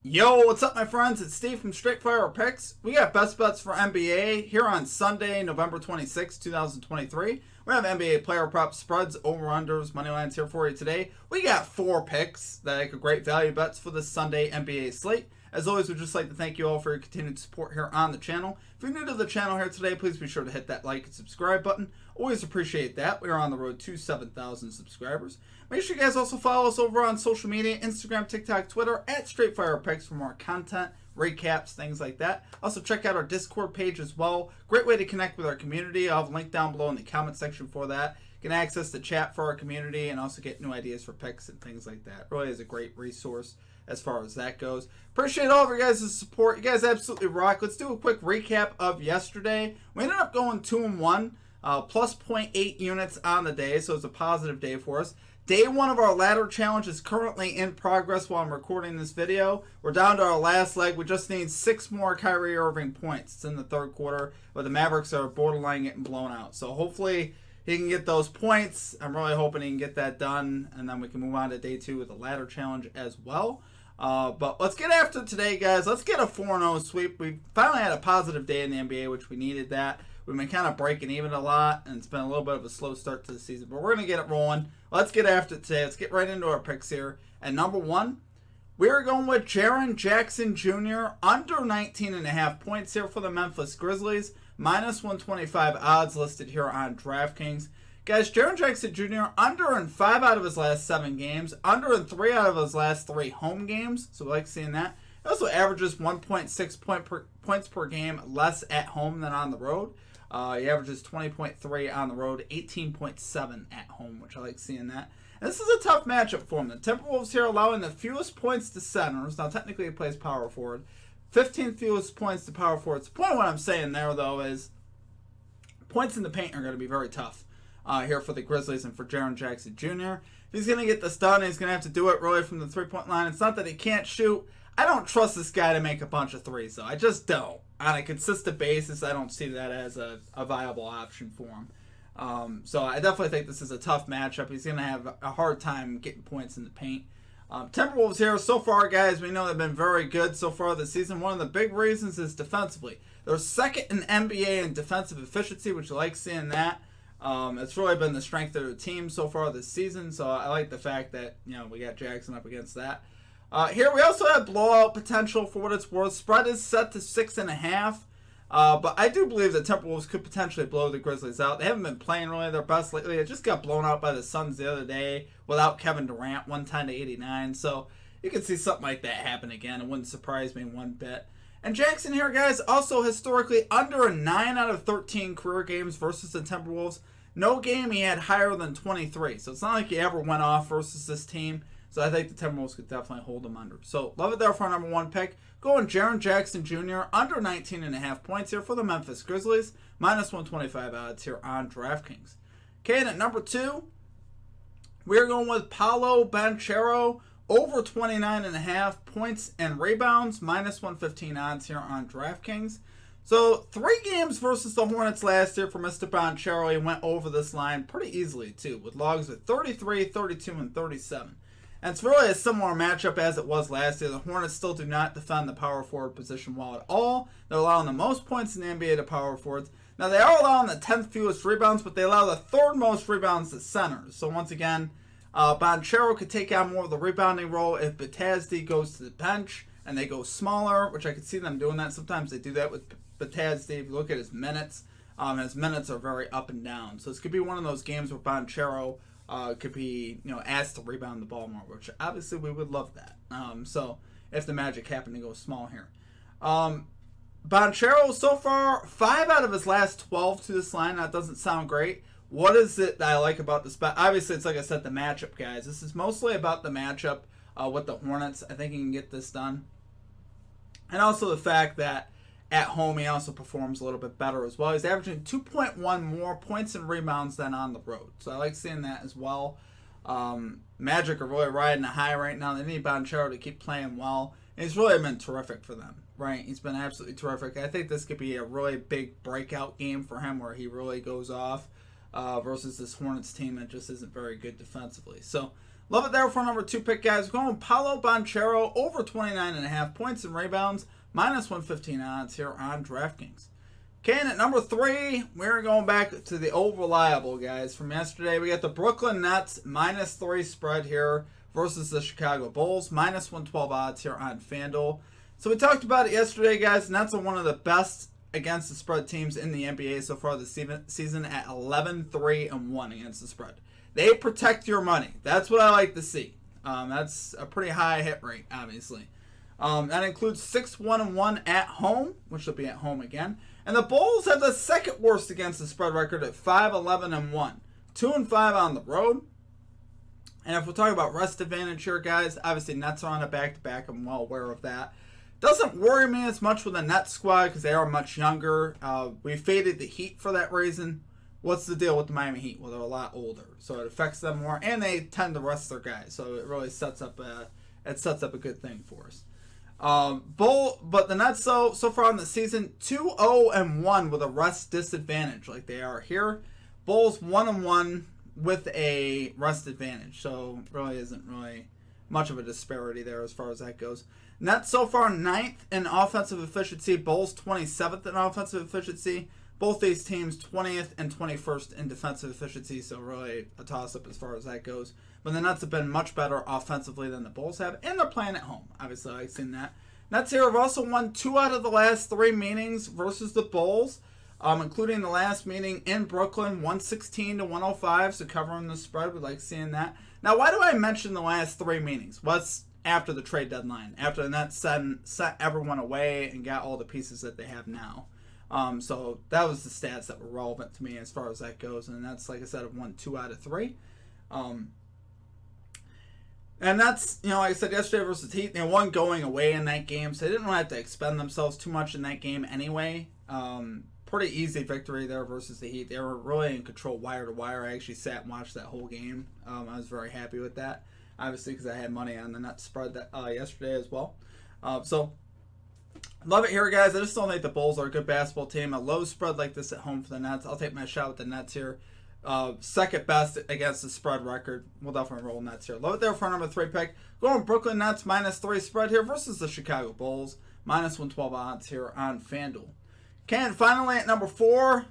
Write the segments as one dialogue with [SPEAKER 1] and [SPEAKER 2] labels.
[SPEAKER 1] Yo, what's up, my friends? It's Steve from Straight Fire Picks. We got best bets for NBA here on Sunday, November 26, 2023. We have NBA player props, spreads, over-unders, money lines here for you today. We got 4 picks that make a great value bets for this Sunday NBA slate. As always, we'd just like to thank you all for your continued support here on the channel. If you're new to the channel here today, please be sure to hit that like and subscribe button. Always appreciate that. We are on the road to 7,000 subscribers. Make sure you guys also follow us over on social media, Instagram, TikTok, Twitter, at Straight Fire Picks for more content, recaps, things like that. Also, check out our Discord page as well. Great way to connect with our community. I'll have a link down below in the comment section for that. You can access the chat for our community and also get new ideas for picks and things like that. Really is a great resource as far as that goes. Appreciate all of your guys' support. You guys absolutely rock. Let's do a quick recap of yesterday. We ended up going 2-1, plus 0.8 units on the day, so it's a positive day for us. Day 1 of our ladder challenge is currently in progress while I'm recording this video. We're down to our last leg. We just need 6 more Kyrie Irving points. It's in the third quarter, but the Mavericks are borderline getting blown out. So hopefully he can get those points. I'm really hoping he can get that done, and then we can move on to day 2 with the ladder challenge as well. But let's get after today, guys. Let's get a 4-0 sweep. We finally had a positive day in the NBA, which we needed that. We've been kind of breaking even a lot, and it's been a little bit of a slow start to the season. But we're going to get it rolling. Let's get after it today. Let's get right into our picks here. And number 1, we're going with Jaren Jackson Jr. under 19.5 points here for the Memphis Grizzlies. Minus 125 odds listed here on DraftKings. Guys, Jaren Jackson Jr. under in 5 out of his last 7 games. Under in 3 out of his last 3 home games. So we like seeing that. He also averages 1.6 points per game less at home than on the road. He averages 20.3 on the road, 18.7 at home, which I like seeing that. And this is a tough matchup for him. The Timberwolves here allowing the fewest points to centers. Now, technically, he plays power forward. 15th fewest points to power forwards. The point of what I'm saying there, though, is points in the paint are going to be very tough here for the Grizzlies and for Jaren Jackson Jr. If he's going to get this done, he's going to have to do it really from the three-point line. It's not that he can't shoot. I don't trust this guy to make a bunch of threes, though. I just don't. On a consistent basis, I don't see that as a viable option for him. So I definitely think this is a tough matchup. He's going to have a hard time getting points in the paint. Timberwolves here, so far, guys, we know they've been very good so far this season. One of the big reasons is defensively. They're second in NBA in defensive efficiency, which I like seeing that. It's really been the strength of their team so far this season, so I like the fact that, we got Jackson up against that. Here we also have blowout potential for what it's worth. Spread is set to 6.5. But I do believe the Timberwolves could potentially blow the Grizzlies out. They haven't been playing really their best lately. They just got blown out by the Suns the other day without Kevin Durant, 110-89. So you can see something like that happen again. It wouldn't surprise me one bit. And Jackson here, guys, also historically under a 9 out of 13 career games versus the Timberwolves. No game he had higher than 23. So it's not like he ever went off versus this team. So I think the Timberwolves could definitely hold him under. So love it there for our number 1 pick. Going Jaren Jackson Jr. under 19.5 points here for the Memphis Grizzlies. Minus 125 odds here on DraftKings. Okay, and at number 2, we're going with Paolo Banchero over 29.5 points and rebounds. Minus 115 odds here on DraftKings. So 3 games versus the Hornets last year for Mr. Banchero. He went over this line pretty easily too, with logs at 33, 32, and 37. And it's really a similar matchup as it was last year. The Hornets still do not defend the power forward position well at all. They're allowing the most points in the NBA to power forwards. Now, they are allowing the 10th fewest rebounds, but they allow the 3rd most rebounds to centers. So, once again, Banchero could take on more of the rebounding role if Batasdi goes to the bench and they go smaller, which I could see them doing that. Sometimes they do that with Batasdi. If you look at his minutes are very up and down. So, this could be one of those games where Banchero could be, asked to rebound the ball more, which obviously we would love that. So if the Magic happen to go small here. Banchero, so far, 5 out of his last 12 to this line. That doesn't sound great. What is it that I like about this bet? Obviously, it's like I said, the matchup, guys. This is mostly about the matchup with the Hornets. I think he can get this done. And also the fact that at home, he also performs a little bit better as well. He's averaging 2.1 more points and rebounds than on the road. So I like seeing that as well. Magic are really riding a high right now. They need Banchero to keep playing well. And he's really been terrific for them, right? He's been absolutely terrific. I think this could be a really big breakout game for him where he really goes off versus this Hornets team that just isn't very good defensively. So Love it there for number 2 pick, guys. We're going Paolo Banchero over 29.5 points and rebounds, minus 115 odds here on DraftKings. Okay, and at number 3, we're going back to the old reliable, guys, from yesterday. We got the Brooklyn Nets, minus 3 spread here versus the Chicago Bulls, minus 112 odds here on FanDuel. So we talked about it yesterday, guys. Nets are one of the best against the spread teams in the NBA so far this season at 11-3-1 against the spread. They protect your money. That's what I like to see. That's a pretty high hit rate, obviously. That includes 6-1-1 at home, which will be at home again. And the Bulls have the second worst against the spread record at 5-11-1. 2-5 on the road. And if we're talking about rest advantage here, guys, obviously Nets are on a back-to-back. I'm well aware of that. Doesn't worry me as much with the Nets squad because they are much younger. We faded the Heat for that reason. What's the deal with the Miami Heat? Well, they're a lot older, so it affects them more, and they tend to rest their guys, so it really sets up a good thing for us. But the Nets so far in the season 2-0-1 with a rest disadvantage, like they are here. Bulls 1-1 with a rest advantage, so really isn't really much of a disparity there as far as that goes. Nets so far 9th in offensive efficiency. Bulls 27th in offensive efficiency. Both these teams 20th and 21st in defensive efficiency, so really a toss-up as far as that goes. But the Nets have been much better offensively than the Bulls have, and they're playing at home. Obviously, I've seen that. Nets here have also won 2 out of the last 3 meetings versus the Bulls, including the last meeting in Brooklyn, 116-105, so covering the spread. We like seeing that. Now, why do I mention the last 3 meetings? Well, it's after the trade deadline, after the Nets sent everyone away and got all the pieces that they have now. So that was the stats that were relevant to me as far as that goes. And that's, like I said, I've won 2 out of 3. And that's, like I said yesterday versus Heat, they won going away in that game. So they didn't really have to expend themselves too much in that game anyway. Pretty easy victory there versus the Heat. They were really in control wire to wire. I actually sat and watched that whole game. I was very happy with that. Obviously, because I had money on the Nets spread that yesterday as well. So love it here, guys. I just don't think the Bulls are a good basketball team. A low spread like this at home for the Nets. I'll take my shot with the Nets here. Second best against the spread record. We'll definitely roll Nets here. Love it there for number 3 pick. Going Brooklyn Nets minus 3 spread here versus the Chicago Bulls. Minus 112 odds here on FanDuel. Okay, and finally at number 4.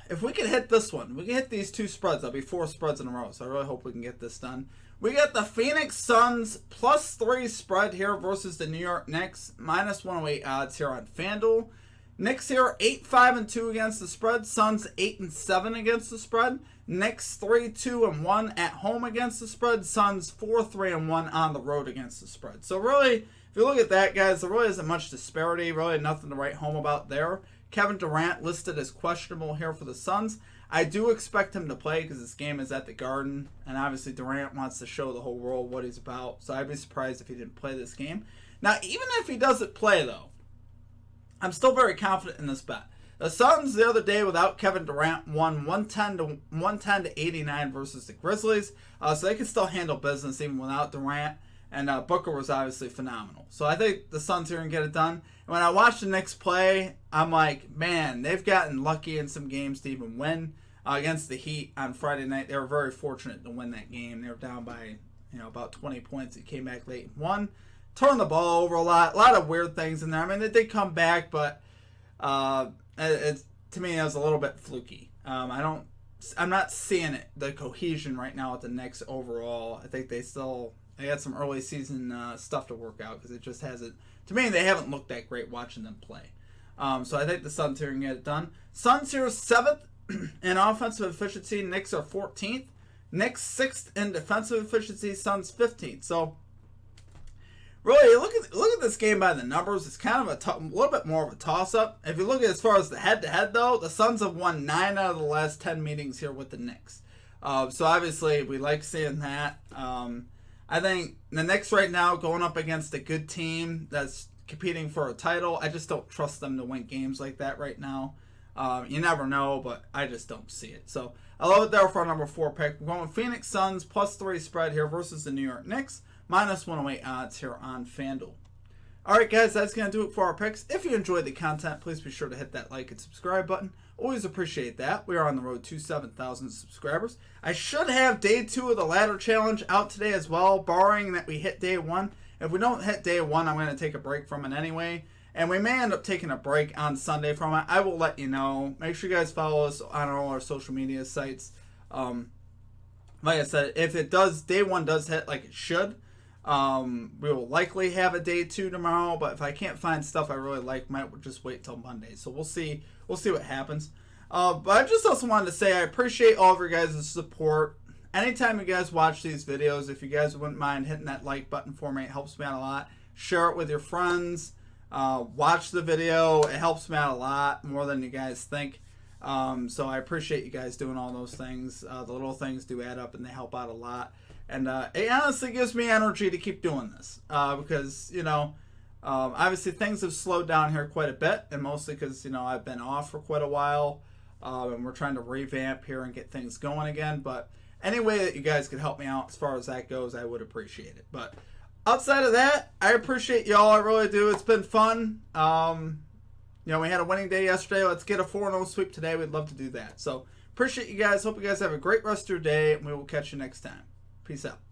[SPEAKER 1] If we can hit this one, we can hit these 2 spreads. That'll be 4 spreads in a row. So I really hope we can get this done. We got the Phoenix Suns plus 3 spread here versus the New York Knicks. Minus 108 odds here on FanDuel. Knicks here 8-5-2 against the spread. Suns 8-7 against the spread. Knicks 3-2-1 at home against the spread. Suns 4-3-1 on the road against the spread. So really, if you look at that, guys, there really isn't much disparity. Really nothing to write home about there. Kevin Durant listed as questionable here for the Suns. I do expect him to play because this game is at the Garden, and obviously Durant wants to show the whole world what he's about, so I'd be surprised if he didn't play this game. Now, even if he doesn't play, though, I'm still very confident in this bet. The Suns the other day without Kevin Durant won 110-89 versus the Grizzlies, so they can still handle business even without Durant. And Booker was obviously phenomenal. So I think the Suns here can get it done. And when I watch the Knicks play, I'm like, man, they've gotten lucky in some games to even win. Against the Heat on Friday night, they were very fortunate to win that game. They were down by about 20 points. They came back late and won. Turned the ball over a lot of weird things in there. I mean, they did come back, but to me, it was a little bit fluky. I'm not seeing it, the cohesion right now with the Knicks overall. I think they got some early season stuff to work out because it just hasn't. To me, they haven't looked that great watching them play. So I think the Suns here can get it done. Suns here 7th in offensive efficiency. Knicks are 14th. Knicks 6th in defensive efficiency. Suns 15th. So really, look at this game by the numbers. It's kind of a little bit more of a toss-up. If you look at as far as the head-to-head, though, the Suns have won 9 out of the last 10 meetings here with the Knicks. So obviously, we like seeing that. I think the Knicks right now going up against a good team that's competing for a title, I just don't trust them to win games like that right now. You never know, but I just don't see it. So I love it there for our number 4 pick. We're going with Phoenix Suns plus 3 spread here versus the New York Knicks. Minus 108 odds here on FanDuel. Alright guys, that's going to do it for our picks. If you enjoyed the content, please be sure to hit that like and subscribe button. Always appreciate that. We are on the road to 7,000 subscribers. I should have day 2 of the ladder challenge out today as well, barring that we hit day 1. If we don't hit day 1, I'm going to take a break from it anyway. And we may end up taking a break on Sunday from it. I will let you know. Make sure you guys follow us on all our social media sites. Like I said, if it does, day 1 does hit like it should, we will likely have a day 2 tomorrow, but if I can't find stuff I really like, might just wait till Monday. So we'll see what happens. But I just also wanted to say I appreciate all of your guys' support. Anytime you guys watch these videos, if you guys wouldn't mind hitting that like button for me, it helps me out a lot. Share it with your friends. Watch the video. It helps me out a lot, more than you guys think. So I appreciate you guys doing all those things. The little things do add up and they help out a lot. And it honestly gives me energy to keep doing this. Because, obviously things have slowed down here quite a bit. And mostly because, I've been off for quite a while. And we're trying to revamp here and get things going again. But any way that you guys could help me out as far as that goes, I would appreciate it. But outside of that, I appreciate y'all. I really do. It's been fun. We had a winning day yesterday. Let's get a 4-0 sweep today. We'd love to do that. So appreciate you guys. Hope you guys have a great rest of your day. And we will catch you next time. Peace out.